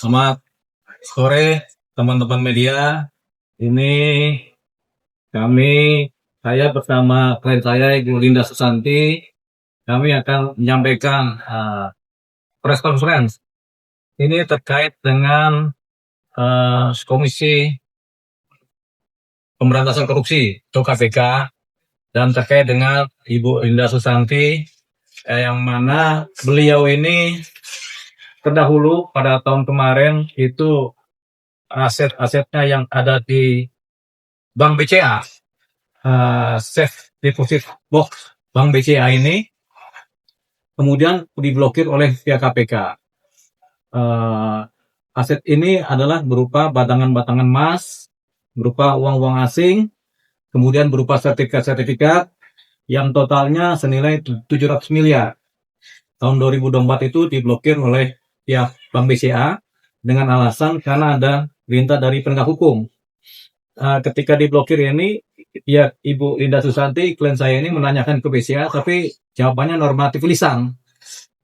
Selamat sore teman-teman media. Ini saya bersama klien saya Ibu Linda Susanti. Kami akan menyampaikan press conference. Ini terkait dengan Komisi Pemberantasan Korupsi atau KPK dan terkait dengan Ibu Linda Susanti yang mana beliau ini terdahulu pada tahun kemarin itu aset-asetnya yang ada di Bank BCA, Safe Deposit Box Bank BCA ini kemudian diblokir oleh pihak KPK. Aset ini adalah berupa batangan-batangan emas, berupa uang-uang asing, kemudian berupa sertifikat-sertifikat yang totalnya senilai 700 miliar. Tahun 2024 itu diblokir oleh pihak Bank BCA dengan alasan karena ada perintah dari penegak hukum. Ketika diblokir ini, ya Ibu Linda Susanti, klien saya ini menanyakan ke BCA, tapi jawabannya normatif lisan.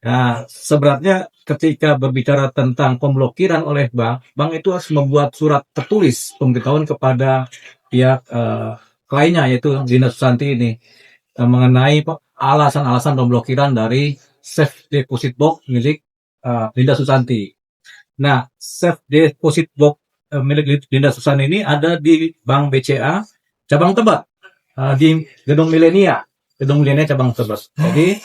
Nah, sebenarnya ketika berbicara tentang pemblokiran oleh bank itu harus membuat surat tertulis pemberitahuan kepada pihak kliennya, yaitu Linda Susanti ini, mengenai alasan-alasan pemblokiran dari Safe Deposit Box milik Linda Susanti. Nah, Safe Deposit Box milik Linda Susanti ini ada di Bank BCA cabang Tebet, di Gedung Milenia cabang Tebet. Jadi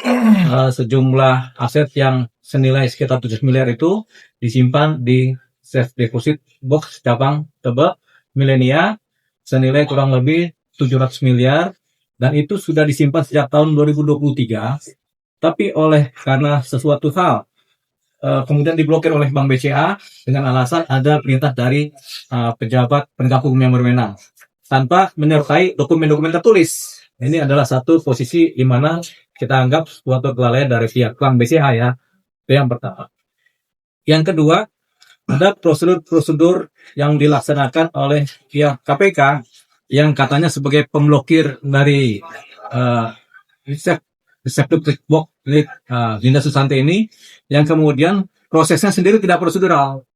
sejumlah aset yang senilai sekitar 7 miliar itu disimpan di Safe Deposit Box cabang Tebet Milenia senilai kurang lebih 700 miliar, dan itu sudah disimpan sejak tahun 2023. Tapi karena sesuatu hal kemudian diblokir oleh Bank BCA dengan alasan ada perintah dari pejabat penegak hukum yang berwenang tanpa menyertai dokumen-dokumen tertulis. Ini adalah satu posisi di mana kita anggap suatu kelalaian dari pihak Bank BCA, ya. Itu yang pertama. Yang kedua, ada prosedur-prosedur yang dilaksanakan oleh pihak KPK yang katanya sebagai pemblokir dari Safe Box milik Linda Susanti ini, yang kemudian prosesnya sendiri tidak prosedural.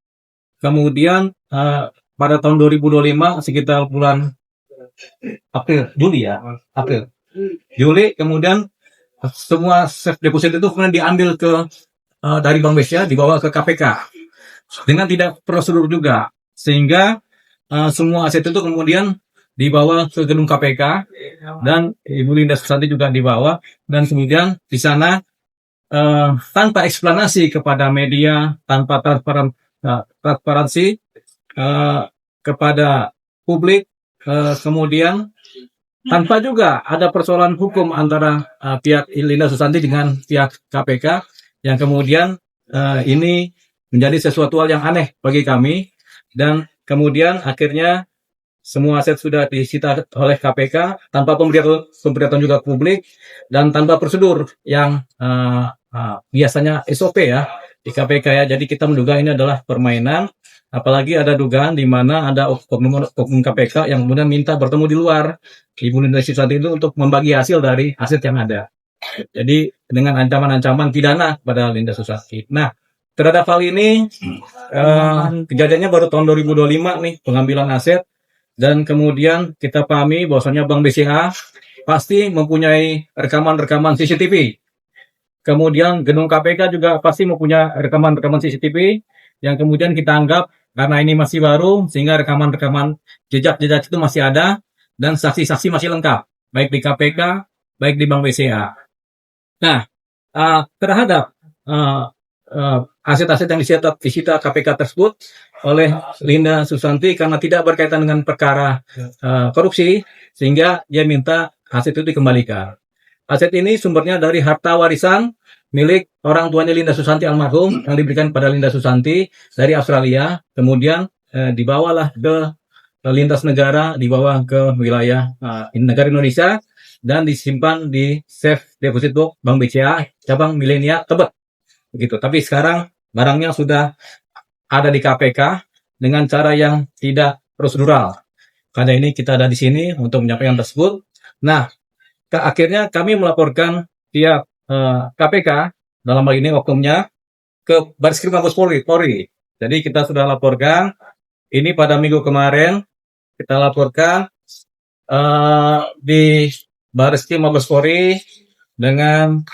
Kemudian pada tahun 2025 sekitar bulan Juli, kemudian semua safe deposit itu kemudian diambil dari Bank BCA, dibawa ke KPK dengan tidak prosedur juga, sehingga semua aset itu kemudian dibawa ke gedung KPK dan Ibu Linda Susanti juga dibawa, dan kemudian di sana tanpa eksplanasi kepada media, tanpa transparansi kepada publik, kemudian tanpa juga ada persoalan hukum antara pihak Linda Susanti dengan pihak KPK, yang kemudian ini menjadi sesuatu hal yang aneh bagi kami. Dan kemudian akhirnya semua aset sudah disita oleh KPK tanpa pemberitahuan juga publik dan tanpa prosedur yang biasanya SOP, ya, di KPK, ya. Jadi kita menduga ini adalah permainan, apalagi ada dugaan di mana ada oknum KPK yang kemudian minta bertemu di luar Ibu Linda Susanti itu untuk membagi hasil dari aset yang ada. Jadi dengan ancaman-ancaman pidana pada Linda Susanti. Nah, terhadap hal ini kejadiannya baru tahun 2025 nih, pengambilan aset. Dan kemudian kita pahami bahwasanya Bank BCA pasti mempunyai rekaman-rekaman CCTV. Kemudian gedung KPK juga pasti mempunyai rekaman-rekaman CCTV yang kemudian kita anggap karena ini masih baru, sehingga rekaman-rekaman jejak-jejak itu masih ada dan saksi-saksi masih lengkap, baik di KPK, baik di Bank BCA. Nah, terhadap aset-aset yang disita KPK tersebut oleh Linda Susanti karena tidak berkaitan dengan perkara korupsi, sehingga dia minta aset itu dikembalikan. Aset ini sumbernya dari harta warisan milik orang tuanya Linda Susanti almarhum yang diberikan pada Linda Susanti dari Australia, kemudian dibawalah ke lintas negara, dibawa ke wilayah negara Indonesia dan disimpan di Safe Deposit Box Bank BCA cabang Milenia Tebet. Begitu. Tapi sekarang barangnya sudah ada di KPK dengan cara yang tidak prosedural. Karena ini kita ada di sini untuk menyampaikan tersebut. Nah, akhirnya kami melaporkan pihak KPK dalam hal ini oknumnya ke Bareskrim Mabes Polri Jadi kita sudah laporkan, ini pada minggu kemarin kita laporkan di Bareskrim Mabes Polri dengan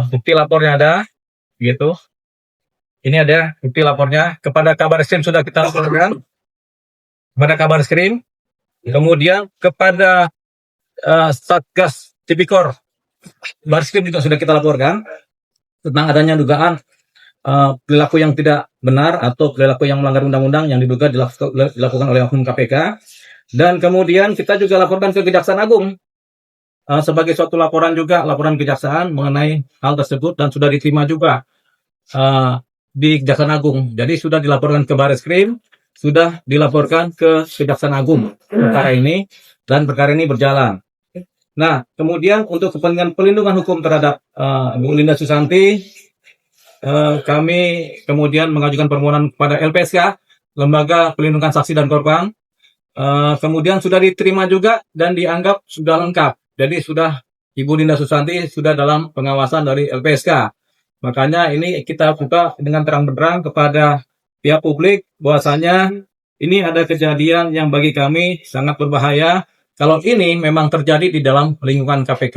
bukti lapornya ada, gitu. Ini ada bukti lapornya kepada Kabar Eskrim sudah kita laporkan kepada Kabar Eskrim, kemudian kepada Satgas Tipikor Bareskrim juga sudah kita laporkan tentang adanya dugaan perilaku yang tidak benar atau perilaku yang melanggar undang-undang yang diduga dilakukan oleh oknum KPK. Dan kemudian kita juga laporkan ke Kejaksaan Agung sebagai suatu laporan juga, laporan kejaksaan mengenai hal tersebut, dan sudah diterima juga di Kejaksaan Agung. Jadi sudah dilaporkan ke Bareskrim, sudah dilaporkan ke Kejaksaan Agung perkara ini, dan perkara ini berjalan. Nah, kemudian untuk kepentingan pelindungan hukum terhadap Bu Linda Susanti, kami kemudian mengajukan permohonan kepada LPSK, Lembaga Pelindungan Saksi dan Korban. Kemudian sudah diterima juga dan dianggap sudah lengkap. Jadi sudah Ibu Linda Susanti sudah dalam pengawasan dari LPSK. Makanya ini kita buka dengan terang benderang kepada pihak publik bahwasanya ini ada kejadian yang bagi kami sangat berbahaya kalau ini memang terjadi di dalam lingkungan KPK.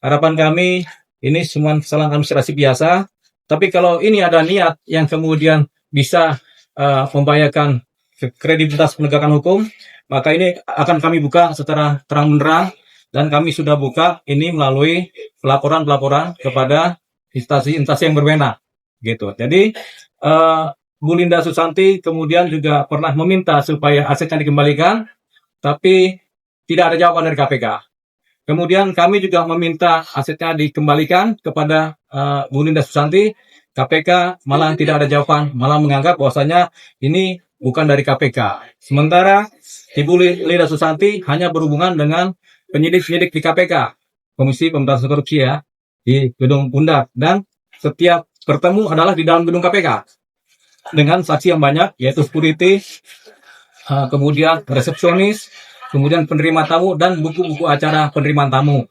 Harapan kami ini semua kesalahan administrasi biasa, tapi kalau ini ada niat yang kemudian bisa membahayakan kredibilitas penegakan hukum, maka ini akan kami buka secara terang benderang, dan kami sudah buka ini melalui pelaporan-pelaporan kepada instansi-instansi yang berwenang, gitu. Jadi Bu Linda Susanti kemudian juga pernah meminta supaya asetnya dikembalikan, tapi tidak ada jawaban dari KPK. Kemudian kami juga meminta asetnya dikembalikan kepada Bu Linda Susanti, KPK malah tidak ada jawaban, malah menganggap bahwasanya ini bukan dari KPK. Sementara Ibu Linda Susanti hanya berhubungan dengan penyidik-penyidik di KPK, Komisi Pemberantasan Korupsi ya, di Gedung Pundak, dan setiap bertemu adalah di dalam gedung KPK dengan saksi yang banyak, yaitu security, kemudian resepsionis, kemudian penerima tamu, dan buku-buku acara penerimaan tamu.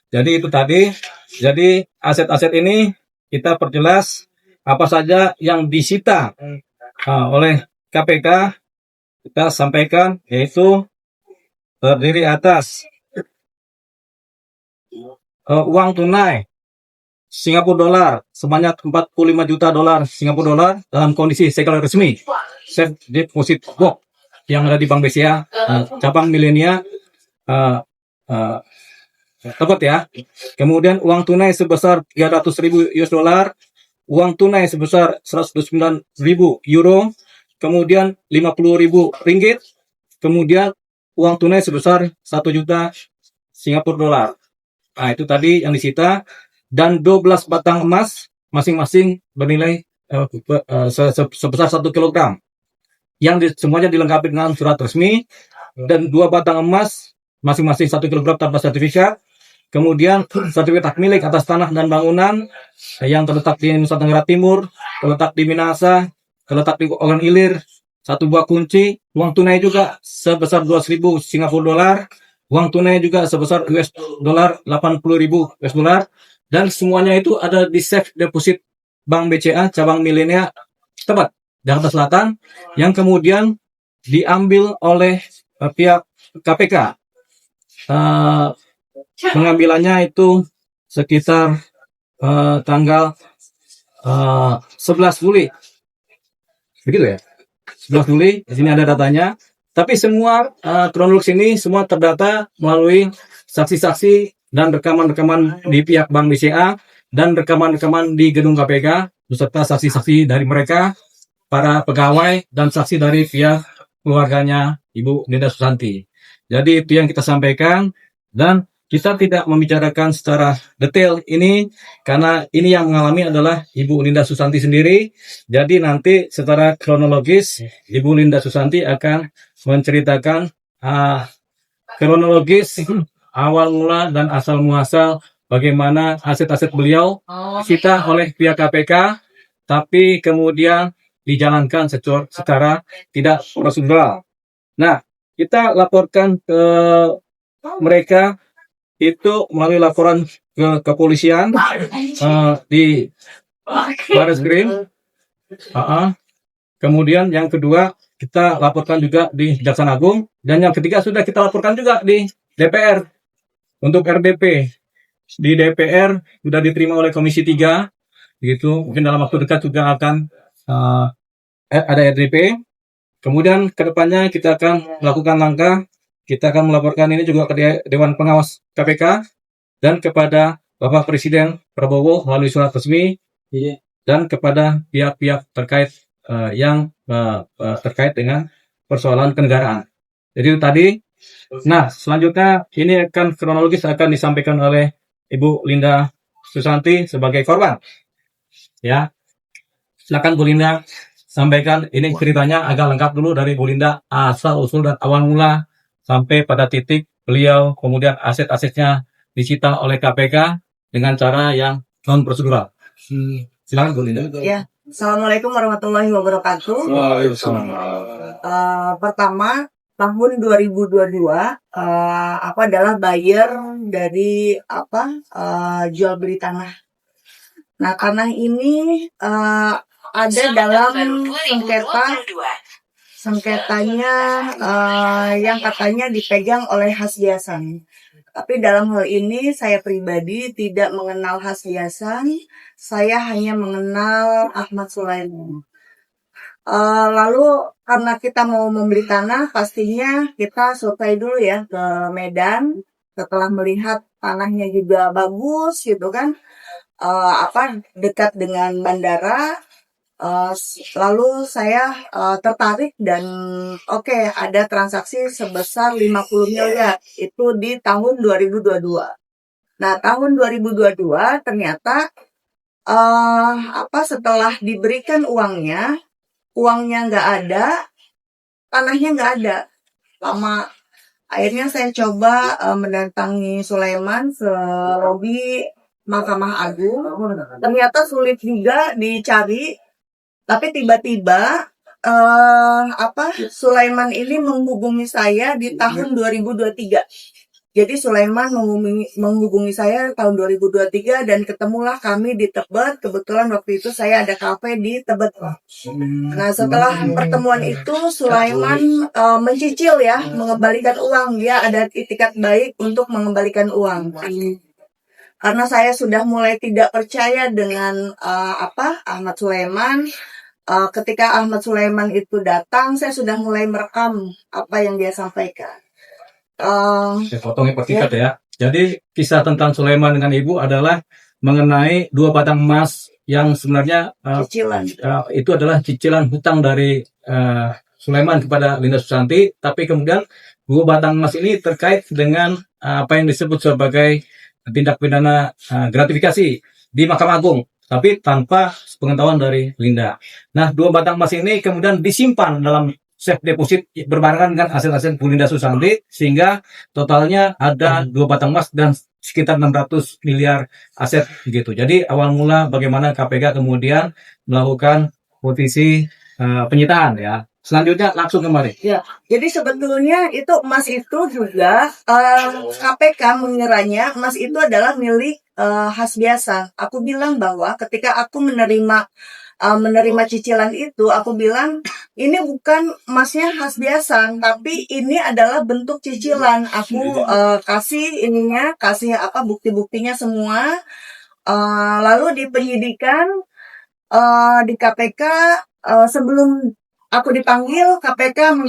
Jadi itu tadi. Jadi aset-aset ini kita perjelas apa saja yang disita oleh KPK, kita sampaikan, yaitu terdiri atas uang tunai Singapura dolar sebanyak 45 juta dolar Singapura dolar dalam kondisi segel resmi, safe deposit box yang ada di Bank BCA cabang Milenia Tebet ya. Kemudian uang tunai sebesar 300.000 US dollar, uang tunai sebesar 129.000 euro, kemudian 50.000 ringgit, kemudian uang tunai sebesar 1 juta Singapura dolar. Nah, itu tadi yang disita, dan 12 batang emas masing-masing bernilai sebesar 1 kilogram. Yang semuanya dilengkapi dengan surat resmi, dan 2 batang emas masing-masing 1 kilogram tanpa sertifikat. Kemudian sertifikat hak milik atas tanah dan bangunan yang terletak di Nusa Tenggara Timur, terletak di Minahasa, terletak di Ogan Ilir, 1 buah kunci, uang tunai juga sebesar 12.000 Singapura dolar, uang tunai juga sebesar US dollar 80.000 US dollar, dan semuanya itu ada di safe deposit Bank BCA cabang Milenia Tebet, Jakarta Selatan, yang kemudian diambil oleh pihak KPK. Pengambilannya itu sekitar tanggal 11 Juli. Begitu ya? 11 Juli, di sini ada datanya. Tapi semua kronologis ini semua terdata melalui saksi-saksi dan rekaman-rekaman di pihak Bank BCA dan rekaman-rekaman di gedung KPK beserta saksi-saksi dari mereka, para pegawai, dan saksi dari pihak keluarganya Ibu Linda Susanti. Jadi itu yang kita sampaikan, dan kita tidak membicarakan secara detail ini karena ini yang mengalami adalah Ibu Linda Susanti sendiri. Jadi nanti secara kronologis Ibu Linda Susanti akan menceritakan kronologis awal mula dan asal muasal bagaimana aset-aset beliau disita oleh pihak KPK, tapi kemudian dijalankan secara tidak prosedural. Nah, kita laporkan ke mereka itu melalui laporan ke kepolisian di Bareskrim, Kemudian yang kedua kita laporkan juga di Kejaksaan Agung, dan yang ketiga sudah kita laporkan juga di DPR untuk RDP. Di DPR sudah diterima oleh Komisi 3, gitu. Mungkin dalam waktu dekat juga akan ada RDP. Kemudian kedepannya kita akan melakukan langkah, kita akan melaporkan ini juga ke Dewan Pengawas KPK dan kepada Bapak Presiden Prabowo melalui surat resmi, dan kepada pihak-pihak terkait yang terkait dengan persoalan kenegaraan. Jadi itu tadi. Nah, selanjutnya ini akan kronologis akan disampaikan oleh Ibu Linda Susanti sebagai korban. Ya, silakan Bu Linda sampaikan. Ini ceritanya agak lengkap dulu dari Bu Linda, asal usul dan awal mula sampai pada titik beliau kemudian aset-asetnya disita oleh KPK dengan cara yang non prosedural. Silakan Bu Linda. Ya, Assalamualaikum warahmatullahi wabarakatuh. Waalaikumsalam. Pertama, tahun 2022 aku adalah buyer dari jual beli tanah. Nah, tanah ini ada dalam sengketanya yang katanya dipegang oleh Hasbiasan. Tapi dalam hal ini saya pribadi tidak mengenal Hasbiasan, saya hanya mengenal Ahmad Sulaiman. Lalu karena kita mau membeli tanah, pastinya kita survei dulu ya ke Medan. Setelah melihat tanahnya juga bagus gitu kan, dekat dengan bandara. Lalu saya tertarik dan ada transaksi sebesar 50 miliar itu di tahun 2022. Nah, tahun 2022 ternyata setelah diberikan uangnya nggak ada, tanahnya nggak ada. Lama. Akhirnya saya coba mendatangi Sulaiman ke lobi Mahkamah Agung. Ternyata sulit juga dicari. Tapi tiba-tiba Sulaiman ini menghubungi saya di tahun 2023. Jadi Sulaiman menghubungi saya tahun 2023 dan ketemulah kami di Tebet. Kebetulan waktu itu saya ada kafe di Tebet. Nah, setelah pertemuan itu Sulaiman mencicil ya, mengembalikan uang. Dia ada itikat baik untuk mengembalikan uang. Karena saya sudah mulai tidak percaya dengan Ahmad Sulaiman. Ketika Ahmad Sulaiman itu datang, saya sudah mulai merekam apa yang dia sampaikan. Saya potongnya persingkat ya. Jadi kisah tentang Sulaiman dengan Ibu adalah mengenai 2 batang emas yang sebenarnya Cicilan. itu adalah cicilan hutang dari Sulaiman kepada Linda Susanti. Tapi kemudian 2 batang emas ini terkait dengan apa yang disebut sebagai tindak pidana gratifikasi di Mahkamah Agung, tapi tanpa pengetahuan dari Linda. Nah, 2 batang emas ini kemudian disimpan dalam safe deposit berbarengan dengan aset-aset Bu Linda Susanti, sehingga totalnya ada 2 batang emas dan sekitar 600 miliar aset gitu. Jadi awal mula bagaimana KPK kemudian melakukan posisi penyitaan ya. Selanjutnya langsung kembali. Ya, jadi sebetulnya itu emas itu juga KPK mengiranya emas itu adalah milik Hasbiasan. Aku bilang bahwa ketika aku menerima cicilan itu, aku bilang ini bukan emasnya Hasbiasan, tapi ini adalah bentuk cicilan. Aku kasih bukti-buktinya semua. Lalu di penyidikan di KPK sebelum aku dipanggil, KPK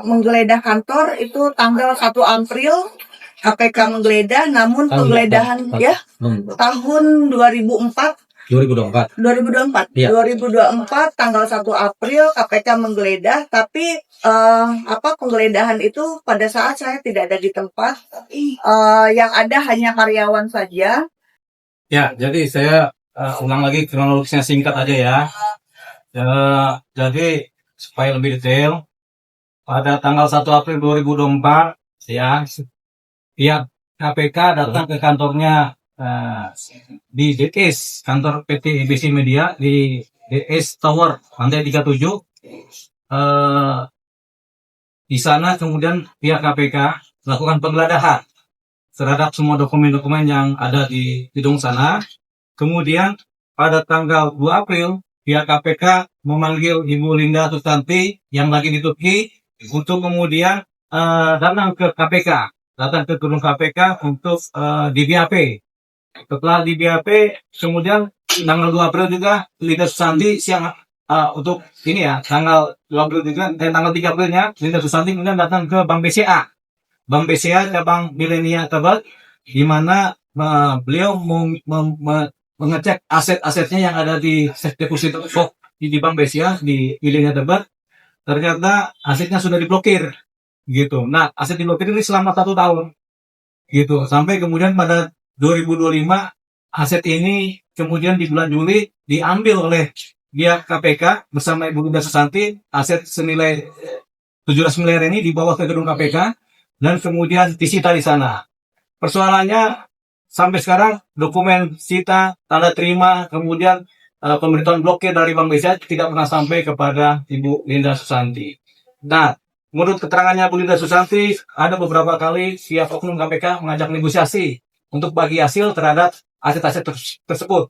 menggeledah kantor itu tanggal 1 April. KPK menggeledah, namun penggeledahan tahun 2024 ya. 2024 tanggal 1 April KPK menggeledah, tapi penggeledahan itu pada saat saya tidak ada di tempat, yang ada hanya karyawan saja. Ya, jadi saya ulang lagi kronologisnya singkat aja ya. Jadi supaya lebih detail, pada tanggal 1 April 2024 ya, pihak KPK datang ke kantornya di DS, kantor PT IBC Media di DS Tower lantai 37. Di sana kemudian pihak KPK melakukan penggeledahan terhadap semua dokumen-dokumen yang ada di gedung sana. Kemudian pada tanggal 2 April pihak KPK memanggil Ibu Linda Susanti yang lagi di Turki untuk kemudian datang ke KPK, datang ke gedung KPK untuk di BAP. Setelah di BAP, kemudian tanggal 2 April juga Linda Susanti siang untuk ini ya, tanggal 2 April juga, tanggal 3 Aprilnya Linda Susanti kemudian datang ke Bank BCA. Bank BCA cabang Milenia Tebet, di mana beliau mengecek aset-asetnya yang ada di deposito box di Bank BCA di Milenia Tebet. Ternyata asetnya sudah diblokir gitu. Nah, aset diblokir ini selama 1 tahun gitu. Sampai kemudian pada 2025 aset ini kemudian di bulan Juli diambil oleh pihak KPK bersama Ibu Linda Susanti. Aset senilai 17 miliar ini dibawa ke gedung KPK dan kemudian disita di sana. Persoalannya sampai sekarang dokumen sita, tanda terima, kemudian pemberitahuan blokir dari Bank BCA tidak pernah sampai kepada Ibu Linda Susanti. Nah, menurut keterangannya Bu Linda Susanti, ada beberapa kali pihak oknum KPK mengajak negosiasi untuk bagi hasil terhadap aset-aset tersebut.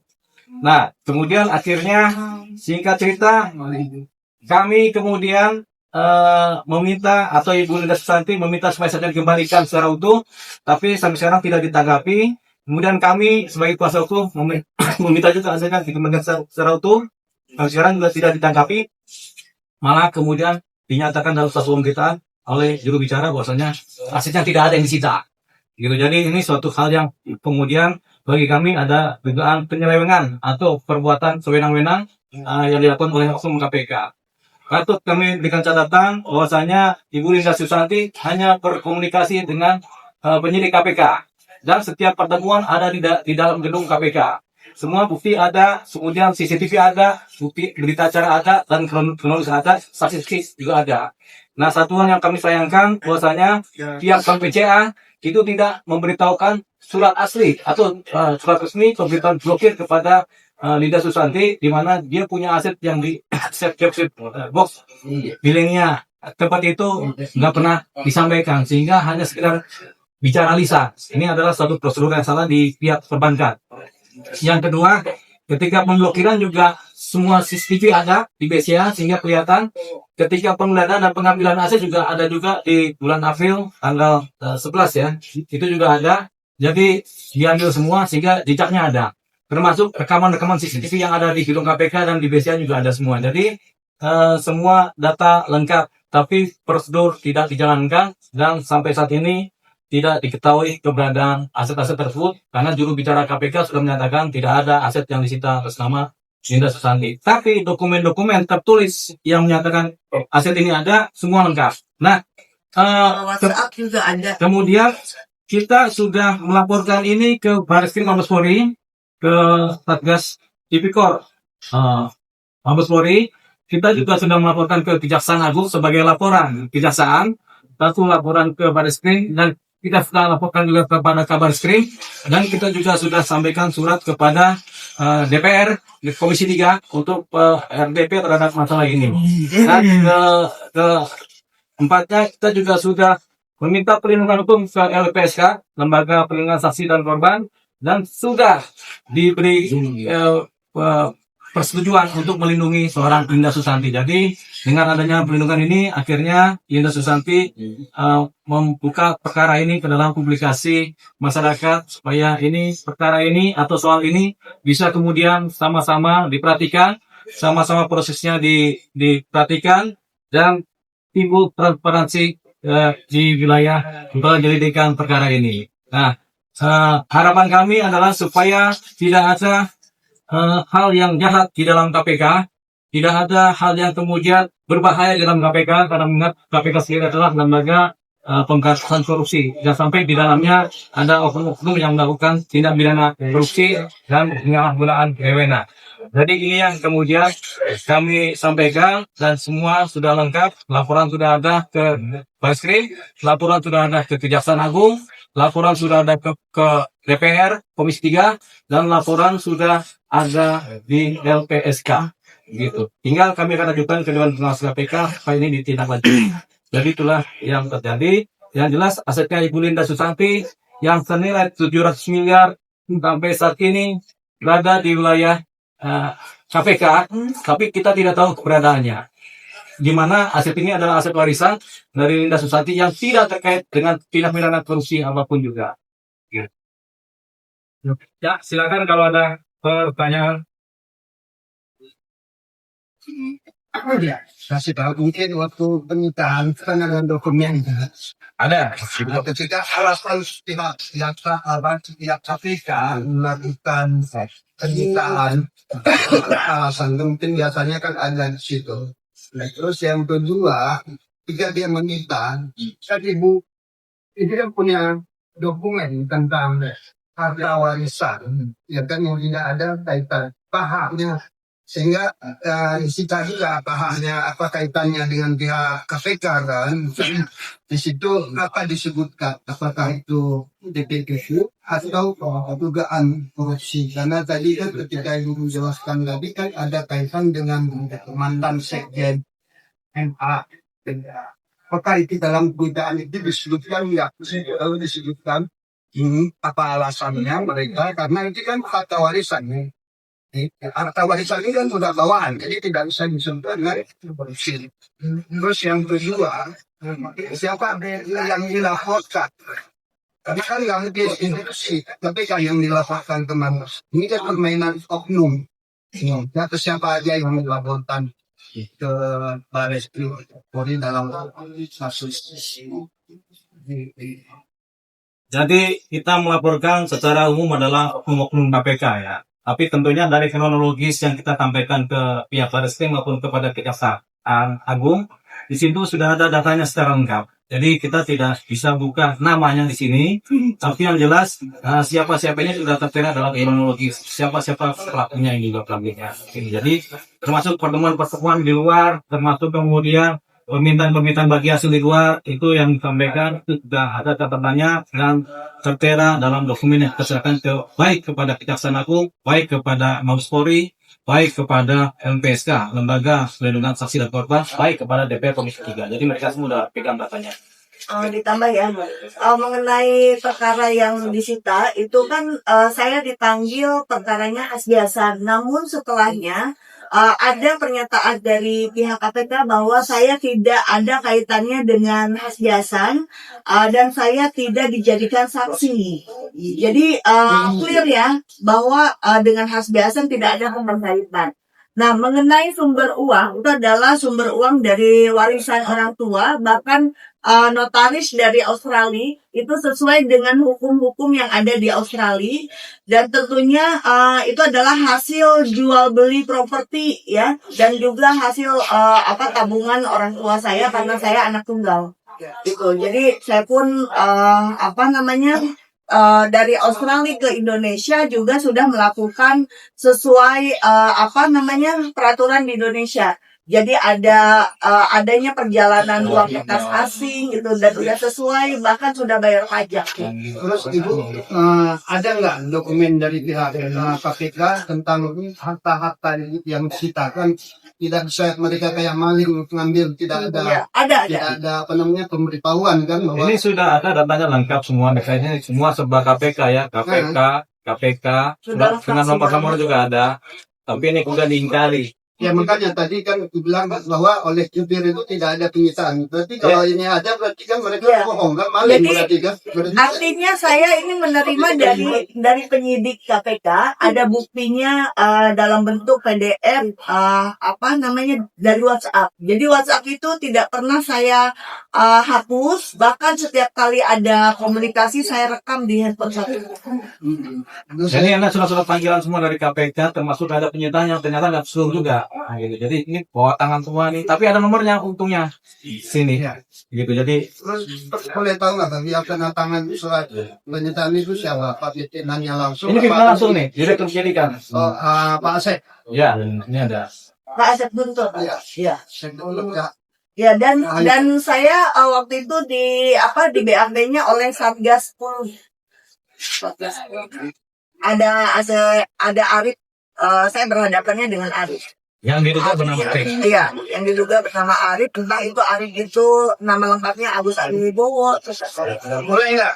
Nah, kemudian akhirnya singkat cerita, kami kemudian meminta atau Ibu Linda Susanti meminta supaya asetnya dikembalikan secara utuh, tapi sampai sekarang tidak ditanggapi. Kemudian kami sebagai kuasa hukum meminta juga asetnya dikembalikan secara utuh. Sampai sekarang juga tidak ditanggapi. Malah kemudian dinyatakan dalam status pemberitaan oleh juru bicara bahwasanya asetnya tidak ada yang disita. Gitu. Jadi ini suatu hal yang kemudian bagi kami ada dugaan penyelewengan atau perbuatan sewenang-wenang yang dilakukan oleh oknum KPK. Patut kami berikan catatan bahwasanya Ibu Linda Susanti hanya berkomunikasi dengan penyidik KPK dan setiap pertemuan ada di dalam gedung KPK. Semua bukti ada, kemudian CCTV ada, bukti berita acara ada, dan kronologis ada, saksi juga ada. Nah, satu hal yang kami sayangkan bahwasanya pihak Bank BCA itu tidak memberitahukan surat asli atau surat resmi pemberitahuan blokir kepada Linda Susanti, di mana dia punya aset yang di deposit box Milenia tempat itu nggak pernah disampaikan, sehingga hanya sekedar bicara lisan. Ini adalah satu prosedur yang salah di pihak perbankan. Yang kedua, ketika pemblokiran juga semua CCTV ada di BCA sehingga kelihatan. Ketika penggeledahan dan pengambilan aset juga ada juga di bulan April tanggal 11 ya. Itu juga ada. Jadi diambil semua sehingga jejaknya ada. Termasuk rekaman-rekaman CCTV yang ada di gedung KPK dan di BCA juga ada semua. Jadi semua data lengkap, tapi prosedur tidak dijalankan dan sampai saat ini tidak diketahui keberadaan aset-aset tersebut karena juru bicara KPK sudah menyatakan tidak ada aset yang disita atas nama Linda Susanti. Tapi dokumen-dokumen tertulis yang menyatakan aset ini ada semua lengkap. Nah, WhatsApp juga ada. Kemudian kita sudah melaporkan ini ke Barreskrim Mabes Polri, ke Satgas Tipikor Mabes Polri. Kita juga sudah melaporkan ke Kejaksaan Agung sebagai laporan kejaksaan, satu laporan ke Barreskrim, dan kita sudah laporkan juga kepada Kabarskrim, dan kita juga sudah sampaikan surat kepada DPR Komisi 3 untuk RDP terhadap masalah ini. Dan keempatnya kita juga sudah meminta perlindungan hukum ke LPSK, Lembaga Perlindungan Saksi dan Korban, dan sudah diberi persetujuan untuk melindungi seorang Linda Susanti. Jadi dengan adanya perlindungan ini, akhirnya Linda Susanti membuka perkara ini ke dalam publikasi masyarakat supaya ini perkara ini atau soal ini bisa kemudian sama-sama diperhatikan, sama-sama prosesnya diperhatikan dan timbul transparansi di wilayah penyelidikan perkara ini. Nah, harapan kami adalah supaya tidak ada hal yang jahat di dalam KPK, tidak ada hal yang kemudian berbahaya di dalam KPK, karena mengingat KPK sendiri adalah lembaga pemberantasan korupsi. Jangan sampai di dalamnya ada oknum-oknum yang melakukan tindak pidana korupsi dan penyalahgunaan wewenang. Jadi ini yang kemudian kami sampaikan dan semua sudah lengkap. Laporan sudah ada ke Barreskrim, laporan sudah ada ke Kejaksaan Agung, laporan sudah ada ke DPR Komisi 3, dan laporan sudah ada di LPSK gitu. Tinggal kami akan ajukan ke Dewan Pengawas KPK supaya ini ditindaklanjuti. Jadi itulah yang terjadi. Yang jelas asetnya Ibu Linda Susanti yang senilai 700 miliar sampai saat ini berada di wilayah KPK, tapi kita tidak tahu keberadaannya. Di mana aset ini adalah aset warisan dari Linda Susanti yang tidak terkait dengan tindak pidana korupsi apapun juga. Ya, silakan kalau ada pertanyaan. Ya, kasih tahu mungkin waktu penyitaan penanganan dokumen Ada. ketika alasan pihak KPK melakukan penyitaan alasan mungkin biasanya kan ada di situ. Nah, terus yang kedua, ketika dia meminta, kan ibu itu kan punya dokumen tentang harta warisan, ya kan yang tidak ada kaitan pahamnya, sehingga disita juga pahamnya apa kaitannya dengan pihak KPK kan. Di situ apa disebutkan, apakah itu DPKU atau dugaan korupsi, karena tadi kan ketika ibu menjelaskan tadi kan ada kaitan dengan mantan sekjen MA. Apakah itu dalam dugaan itu disebutkan ya? Kalau disebutkan apa alasannya mereka, karena itu kan harta warisan. Harta warisan ini kan sudah bawaan, jadi tidak bisa disentuh dengan korupsi. Terus yang kedua, siapa yang dilaporkan? Tapi kan yang di institusi, tapi kan yang dilaporkan kemana? Ini kan permainan oknum. Ya, terus siapa aja yang dilaporkan ke Baris Krim Polri dalam kasus ini? Jadi kita melaporkan secara umum adalah oknum KPK ya. Tapi tentunya dari kronologis yang kita sampaikan ke pihak Baris Krim maupun kepada Kejaksaan Agung, di situ sudah ada datanya secara lengkap. Jadi kita tidak bisa buka namanya di sini, tapi yang jelas siapa-siapanya sudah tertera dalam kronologis, siapa-siapa pelakunya yang juga pelakunya. Jadi termasuk pertemuan-pertemuan di luar, termasuk kemudian permintaan bagi hasil di luar, itu yang disampaikan sudah ada catatannya dan tertera dalam dokumen yang diserahkan baik kepada Kejaksaan Agung, baik kepada Mabes Polri, baik kepada LPSK, Lembaga Perlindungan Saksi dan Korban, baik kepada DPR Komisi 3. Jadi mereka semua sudah pegang datanya. Ditambah ya, mengenai perkara yang disita itu kan saya dipanggil perkaranya Hasbiasan. Namun setelahnya ada pernyataan dari pihak KPK bahwa saya tidak ada kaitannya dengan Hasbiasan dan saya tidak dijadikan saksi. Jadi clear ya bahwa dengan Hasbiasan tidak ada keterkaitan. Nah, mengenai sumber uang, itu adalah sumber uang dari warisan orang tua, bahkan notaris dari Australia itu sesuai dengan hukum-hukum yang ada di Australia, dan tentunya itu adalah hasil jual beli properti ya, dan juga hasil tabungan orang tua saya karena saya anak tunggal. Itu. Jadi saya pun dari Australia ke Indonesia juga sudah melakukan sesuai peraturan di Indonesia. Jadi adanya perjalanan uang kertas asing gitu dan sudah sesuai, bahkan sudah bayar pajak. Terus ibu ada nggak dokumen dari pihak KPK tentang harta-harta yang disitakan? Tidak bisa mereka kayak maling mengambil, tidak ada. Ya, ada. Tidak ada pemberitahuan kan bahwa Ini sudah ada datanya lengkap semua, misalnya semua serba KPK ya, KPK, sudah dengan nomor juga ada. Tapi ini udah diingkari. ya makanya tadi kan dibilang bahwa oleh jubir itu tidak ada penyitaan. Berarti kalau ini ada berarti kan mereka bohong kan, maling. Jadi, berarti kan. Artinya saya ini menerima dari penyidik KPK ada buktinya dalam bentuk PDF dari WhatsApp. Jadi WhatsApp itu tidak pernah saya hapus, bahkan setiap kali ada komunikasi saya rekam di handphone saya. Jadi Anda surat-surat panggilan semua dari KPK, termasuk ada penyitaan yang ternyata nggak seluruh juga. Nah, gitu. Jadi ini bawa tangan semua nih, tapi ada nomornya untungnya sini. Gitu. Jadi Terus boleh tahu nggak bagi yang kena tangan surat penyitaan itu siapa? Pak pimpinannya langsung. ini kita langsung nih, direktur penyidikan. Pak Asep. Ya, ini ada. Pak Asep Guntur. Iya. Ya. Ya, dan saya waktu itu di BAP-nya oleh Satgas 10. Ada Arif, saya berhadapannya dengan Arif. Yang diduga bernama Arif. Iya, yang diduga bernama Arif. Entah itu Arif itu nama lengkapnya Agus Ari Wibowo. Boleh nggak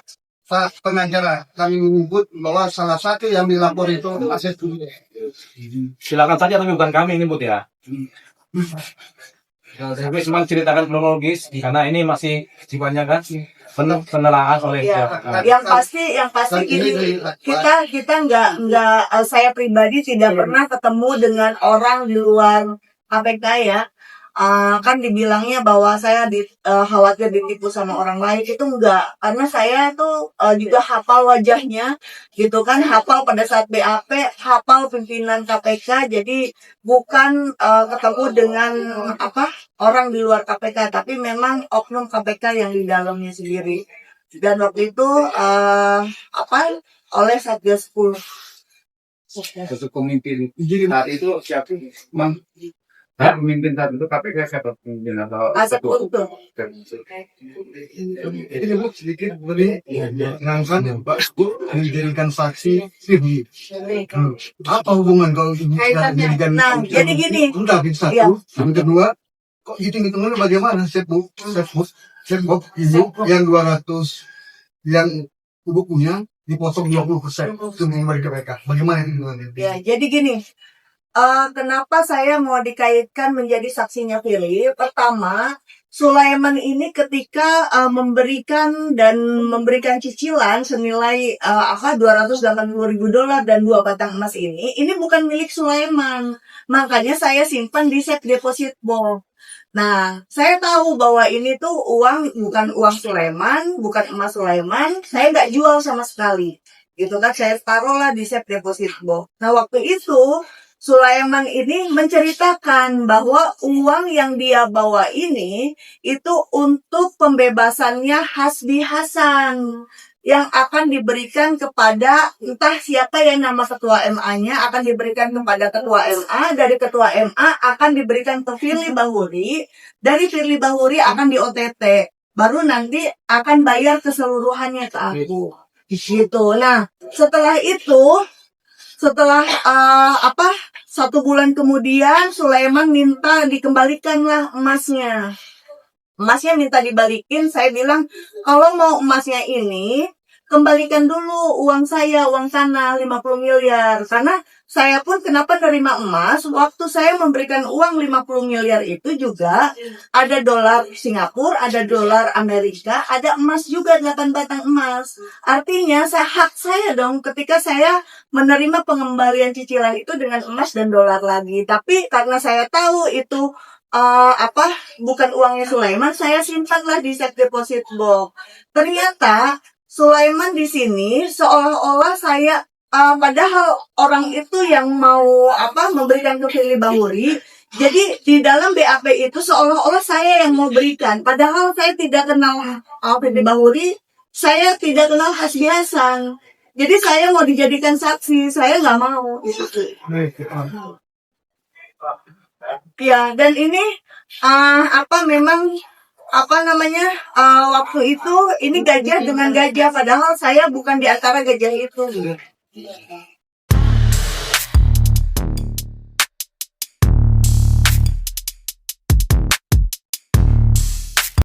pengacara kami menyebut bahwa salah satu yang dilapor itu aset dulu. Silakan saja, tapi bukan kami ini, Bud ya. Tapi cuma ceritakan kronologis karena ini masih sifatnya kan penuh penelaahan oleh Ya, pihak. yang pasti gini, kita nggak saya pribadi tidak pernah ketemu dengan orang di luar KPK ya. Kan dibilangnya bahwa saya khawatir ditipu sama orang lain, itu enggak, karena saya tuh juga hafal wajahnya gitu kan, hafal pada saat BAP, hafal pimpinan KPK, jadi bukan ketemu dengan orang di luar KPK, tapi memang oknum KPK yang di dalamnya sendiri. Dan waktu itu oleh Satgas 10. Untuk pemimpin saat itu siapa? Pemimpin saat itu KPK siapa pemimpin atau Asep Untung. Ini Bu sedikit boleh ngangkat Pak Bu menjadikan saksi. Apa hubungan kalau Ibu dijadikan? Nah, jadi gini. Enggak bisa satu. Yang kedua, kok hitung-hitungannya bagaimana Ibu yang 200 yang Ibu punya dipotong 20% itu memberi ke mereka. Bagaimana hitungannya? Ya, jadi gini. Kenapa saya mau dikaitkan menjadi saksinya Firly? Pertama, Sulaiman ini ketika memberikan cicilan senilai $280.000 dan 2 batang emas ini bukan milik Sulaiman. Makanya saya simpan di safe deposit box. Nah, saya tahu bahwa ini tuh bukan uang Sulaiman, bukan emas Sulaiman. Saya nggak jual sama sekali. Gitu kan, saya taruhlah di safe deposit box. Nah, waktu itu Sulaiman ini menceritakan bahwa uang yang dia bawa ini itu untuk pembebasannya Hasbi Hasan yang akan diberikan kepada entah siapa yang nama ketua MA-nya, akan diberikan kepada ketua MA, dari ketua MA akan diberikan ke Firly Bahuri, dari Firly Bahuri akan di OTT, baru nanti akan bayar keseluruhannya ke aku. Gitu. Nah, setelah 1 bulan kemudian Sulaiman minta dikembalikanlah emasnya. Emasnya minta dibalikin, saya bilang kalau mau emasnya ini kembalikan dulu uang saya, uang tanah 50 miliar. Karena saya pun kenapa nerima emas, waktu saya memberikan uang 50 miliar itu juga ada dolar Singapura, ada dolar Amerika, ada emas juga 8 batang emas. Artinya hak saya dong ketika saya menerima pengembalian cicilan itu dengan emas dan dolar lagi. Tapi karena saya tahu itu bukan uangnya Sulaiman, saya simpanlah di safe deposit box. Ternyata Sulaiman di sini seolah-olah saya padahal orang itu yang mau memberikan ke Firly Bahuri. Jadi di dalam BAP itu seolah-olah saya yang mau berikan, padahal saya tidak kenal Firly Bahuri, saya tidak kenal Hasbi Hasan. Jadi saya mau dijadikan saksi, saya nggak mau. Ya, dan ini waktu itu ini gajah dengan gajah, padahal saya bukan di antara gajah itu.